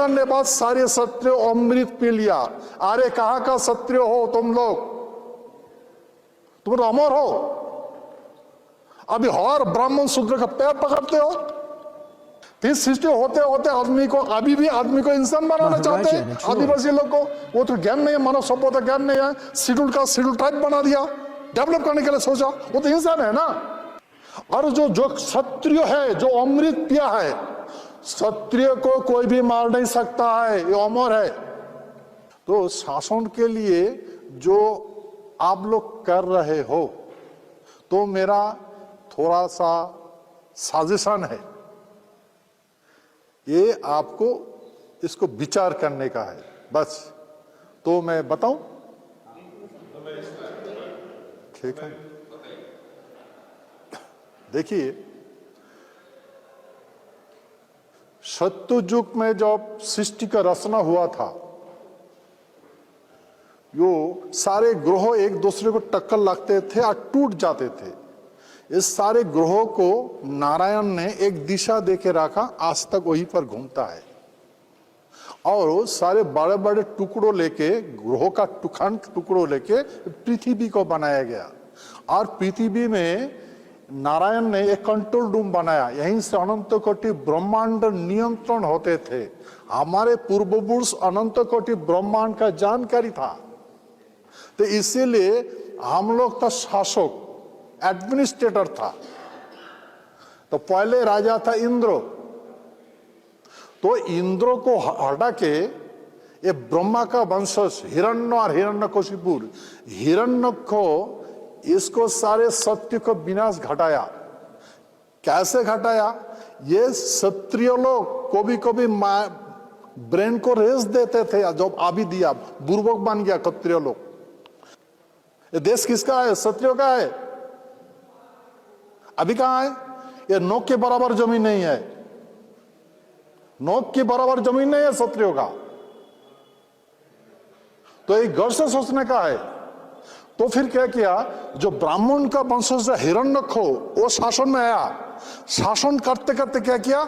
करने बाद सारे क्षत्रियो अमृत पी लिया। अरे कहां का क्षत्रिय हो तुम लोग? तुम तो अमर हो। अभी हर ब्राह्मण शूद्र का पैर पकड़ते हो। फिर सृष्टि होते होते आदमी को, अभी भी आदमी को इंसान बनाना चाहते हैं आदिवासी लोग को। वो तो ज्ञान नहीं है, मानव सभ्यता ज्ञान नहीं है। शेड्यूल का शेड्यूल ट्राइब बना दिया, डेवलप करने के लिए सोचा। वो तो इंसान है ना। और जो क्षत्रिय है, जो अमृत पिया है, क्षत्रिय को कोई भी मार नहीं सकता है, ये अमर है। तो शासन के लिए जो आप लोग कर रहे हो, तो मेरा थोड़ा सा सजेशन है, ये आपको इसको विचार करने का है बस। तो मैं बताऊं? ठीक है। देखिए, सत्ययुग में जब सृष्टि का रचना हुआ था, यो सारे ग्रह एक दूसरे को टक्कर लगते थे और टूट जाते थे। इस सारे ग्रहों को नारायण ने एक दिशा देके रखा, आज तक वहीं पर घूमता है। और सारे बड़े बड़े टुकड़ों लेके, ग्रहों का टुकड़ों लेके पृथ्वी को बनाया गया। और पृथ्वी में नारायण ने एक कंट्रोल रूम बनाया। यहीं से अनंत कोटि ब्रह्मांड नियंत्रण होते थे। हमारे पूर्वपुरुष अनंत कोटि ब्रह्मांड का जानकारी था, तो इसीलिए हम लोग का शासक एडमिनिस्ट्रेटर था। तो पहले राजा था इंद्र। तो इंद्र को हटा के ये ब्रह्मा का वंशज हिरण्य और हिरण्यकशिपु, हिरण्य को, इसको सारे सत्य को विनाश घटाया। कैसे घटाया? ये क्षत्रिय लोग कभी ब्रेन को रेस देते थे, जब अभी दिया बुर्बक बन गया क्षत्रिय लोग। ये देश किसका है? क्षत्रियो का है। अभी कहां है? ये नोक के बराबर जमीन नहीं है। नोक के बराबर जमीन नहीं है क्षत्रियो का। तो एक घर से सोचने का है। तो फिर क्या किया? जो ब्राह्मण का वंशज हिरण्यक हो, वो शासन में आया। शासन करते करते क्या किया?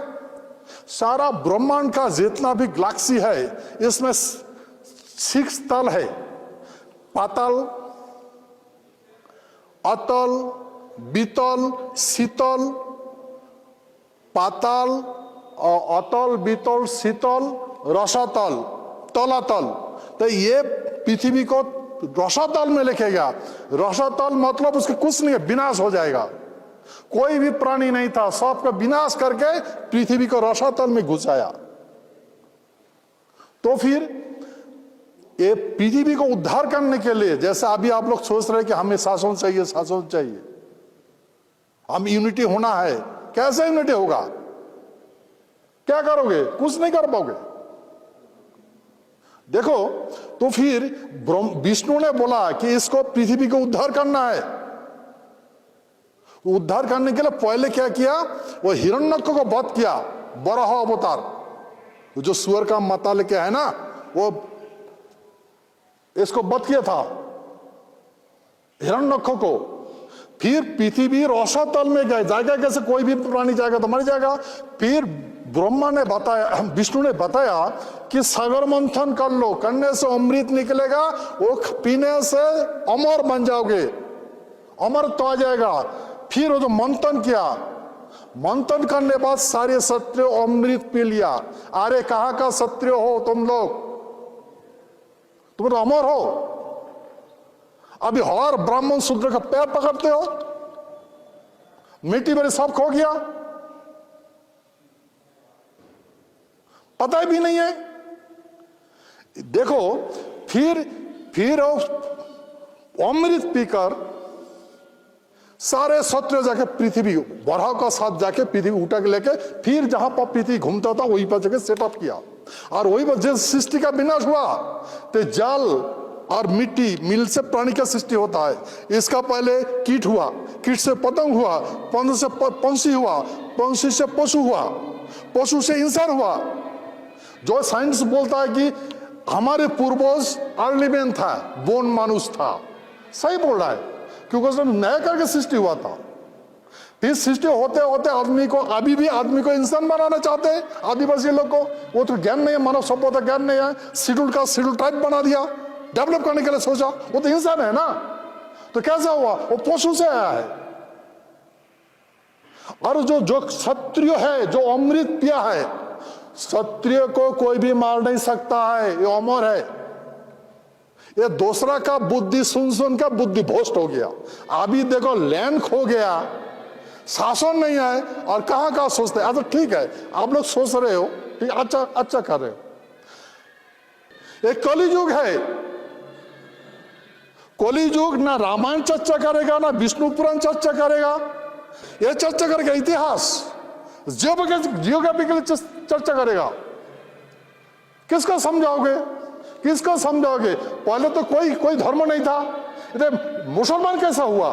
सारा ब्रह्मांड का जितना भी गैलेक्सी है, इसमें 6 तल है। पाताल, अतल, बीतल, शीतल, पाताल, अतल, बीतल, शीतल, रसातल, तलातल। तो ये पृथ्वी को रसातल में लिखेगा। रसातल मतलब उसके कुछ नहीं है, विनाश हो जाएगा। कोई भी प्राणी नहीं था, सबका विनाश करके पृथ्वी को रसातल में घुसाया। तो फिर ये पृथ्वी को उद्धार करने के लिए, जैसे अभी आप लोग सोच रहे हैं कि हमें शासन चाहिए, शासन चाहिए, हम यूनिटी होना है। कैसे यूनिटी होगा? क्या करोगे? कुछ नहीं कर पाओगे। देखो, तो फिर विष्णु ने बोला कि इसको पृथ्वी को उद्धार करना है। उद्धार करने के लिए पहले क्या किया? वो हिरण्यक को वध किया, वराह अवतार। जो सुअर का माता लेके है ना, वो इसको वध किया था हिरण्यक को। फिर पृथ्वी रसातल में गए। जाएगा कैसे? कोई भी प्राणी जाएगा तो मर जाएगा। फिर ब्रह्मा ने बताया, विष्णु ने बताया कि सागर मंथन कर लो, करने से अमृत निकलेगा, वो पीने से अमर बन जाओगे, अमर तो आ जाएगा। फिर वो जो मंथन किया, मंथन करने बाद सारे क्षत्रियो अमृत पी लिया। अरे कहां का क्षत्रिय हो तुम लोग? तुम तो अमर हो। अभी हर ब्राह्मण शूद्र का पैर पकड़ते हो। मिट्टी मेरे सब खो गया, पता भी नहीं है। देखो, फिर अमृत पीकर सारे क्षत्रिय जाके पृथ्वी, वराह का साथ जाके पृथ्वी उठा के लेके, फिर जहां पर पृथ्वी घूमता था वहीं पर जाके सेटअप किया। और वही पर जिस सृष्टि का विनाश हुआ, तो जल और मिट्टी मिल से प्राणी का सृष्टि होता है। इसका पहले कीट हुआ, कीट से पतंग हुआ, पतंग से पंछी हुआ, पंछी से पशु हुआ, पशु से इंसान हुआ। जो साइंस बोलता है कि हमारे पूर्वज अर्ली मैन था, बोन मानुष था, सही बोल रहा है, क्योंकि उसने नया करके सृष्टि हुआ था। T60 होते होते आदमी को, अभी भी आदमी को इंसान बनाना चाहते हैं आदिवासी लोग को। वो तो ज्ञान नहीं है, मानव सभ्यता ज्ञान नहीं है, शेड्यूल का शेड्यूल टाइप बना दिया, डेवलप करने के लिए सोचा। वो तो इंसान है ना, तो कैसा हुआ? वो पशु से आया है। और जो क्षत्रिय है, जो अमृत पिया है, क्षत्रिय को कोई भी मार नहीं सकता है, ये अमर है। ये दूसरा का बुद्धि सुन का बुद्धि भ्रष्ट हो गया। अभी देखो लैंड खो गया, शासन नहीं है, और कहां सोचते हैं। अच्छा ठीक है, आप लोग सोच रहे हो, ठीक, अच्छा कर रहे हो। एक कलियुग है, कलियुग ना रामायण चर्चा करेगा, ना विष्णु पुराण चर्चा करेगा, यह चर्चा करेगा इतिहास, जियोग्राफिकल चर्चा करेगा। किसको समझाओगे, किसको समझाओगे? पहले तो कोई धर्म नहीं था, मुसलमान कैसा हुआ,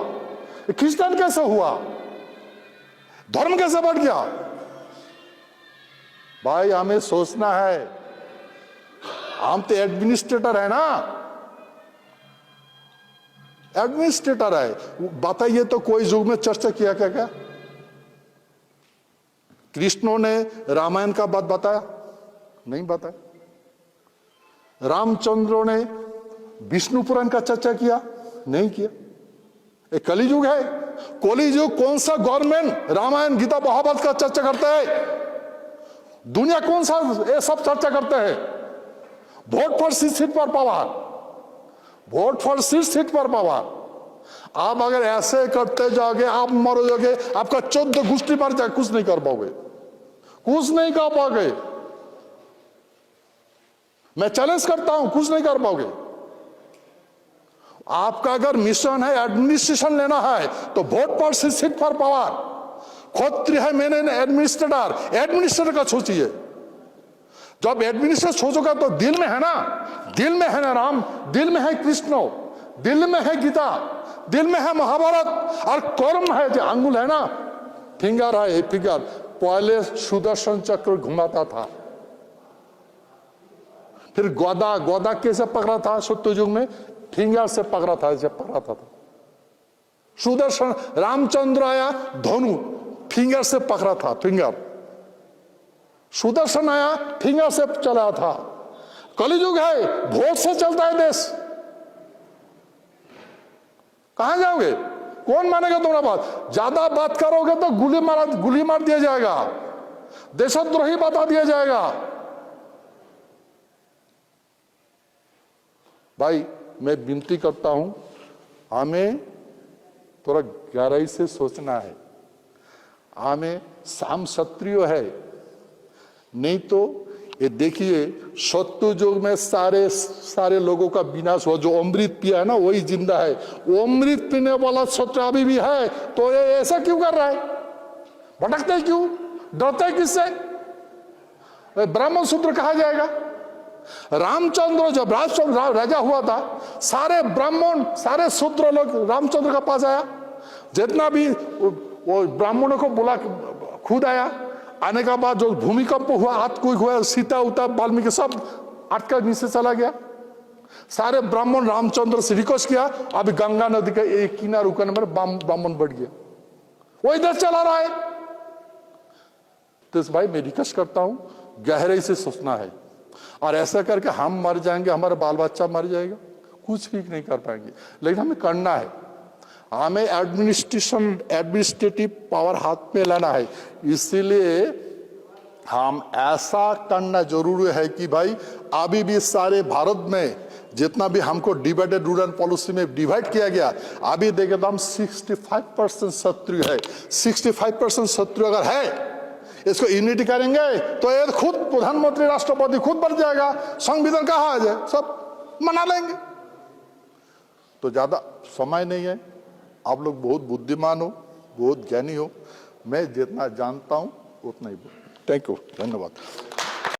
क्रिश्चियन कैसा हुआ, धर्म कैसे बढ़ गया? भाई हमें सोचना है, हम तो एडमिनिस्ट्रेटर है ना, एडमिनिस्ट्रेटर है। बताइए तो कोई युग में चर्चा किया क्या? कृष्णों ने रामायण का बात बताया? नहीं बताया। रामचंद्रों ने विष्णु पुराण का चर्चा किया? नहीं किया। एक कलियुग है, कलियुग कौन सा गवर्नमेंट रामायण गीता महाभारत का चर्चा करता है? दुनिया कौन सा ये सब चर्चा करते हैं? वोट फॉर सीट पर पावर, वोट फॉर सीट पर पावर। आप अगर ऐसे करते जाओगे, आप मर जाओगे, आपका 14 गुष्टी मर जाए, कुछ नहीं कर पाओगे, कुछ नहीं कर पाओगे। मैं चैलेंज करता हूं, कुछ नहीं कर पाओगे। आपका अगर मिशन है एडमिनिस्ट्रेशन लेना है, तो vote for seat for power. क्षत्रिय है, मैंने एडमिनिस्ट्रेटर, एडमिनिस्ट्रेटर का सोचिए। जब एडमिनिस्ट्रेटर सोचोगा तो दिल में है ना, दिल में है ना राम, दिल में है कृष्ण, दिल में है गीता, दिल में है महाभारत, और कर्म है जो अंगुल है ना, फिंगर है, फिंगर। पहले सुदर्शन चक्र घुमाता था, फिर गदा कैसे पकड़ा था? सत्ययुग में फिंगर से पकड़ा था, जब पकड़ा था। सुदर्शन, रामचंद्र आया धनु, फिंगर से पकड़ा था, फिंगर। सुदर्शन आया, फिंगर से चला था। कलियुग है, वोट से चलता है देश। कहां जाओगे? कौन मानेगा तुम्हारा बात? ज्यादा बात करोगे तो गोली मार दिया जाएगा, देशद्रोही बता दिया जाएगा। भाई मैं विनती करता हूं, हमें थोड़ा गहराई से सोचना है। हमें हम क्षत्रिय है, नहीं तो ये देखिए सत्ययुग में सारे लोगों का विनाश हुआ। जो अमृत पिया है ना, वही जिंदा है। वो अमृत पीने वाला क्षत्रिय अभी भी है, तो ये ऐसा क्यों कर रहा है? भटकते क्यों, डरते किससे? ब्राह्मण शूद्र कहा जाएगा। रामचंद्र जब राजा हुआ था, सारे ब्राह्मण, सारे शूद्र लोग रामचंद्र का पास आया। जितना भी वो ब्राह्मणों को बुला, खुद आया। आने के बाद जो भूमिकंप हुआ, हाथ कोई हुआ, सीता उता वाल्मीकि सब अटका नीचे चला गया। सारे ब्राह्मण रामचंद्र से रिक्वेस्ट किया, अभी गंगा नदी का एक किनारे रुकने में ब्राह्मण बढ़ गया, वो इधर चला रहा है। तो इस भाई मैं रिक्वेस्ट करता हूं, गहराई से सोचना है। और ऐसा करके हम मर जाएंगे, हमारा बाल बच्चा मर जाएगा, कुछ भी नहीं कर पाएंगे। लेकिन हमें करना है, हमें एडमिनिस्ट्रेटिव पावर हाथ में लाना है। इसीलिए हम ऐसा करना जरूरी है कि भाई अभी भी सारे भारत में जितना भी हमको डिवाइडेड रूरल पॉलिसी में डिवाइड किया गया, अभी देखे तो हम 65% शत्रु है। 65% शत्रु अगर है, इसको यूनिटी करेंगे तो ये खुद प्रधानमंत्री राष्ट्रपति खुद बढ़ जाएगा, संविधान कहाँ आ जाए, सब मना लेंगे। तो ज्यादा समय नहीं है, आप लोग बहुत बुद्धिमान हो, बहुत ज्ञानी हो, मैं जितना जानता हूं उतना ही बोल। थैंक यू, धन्यवाद।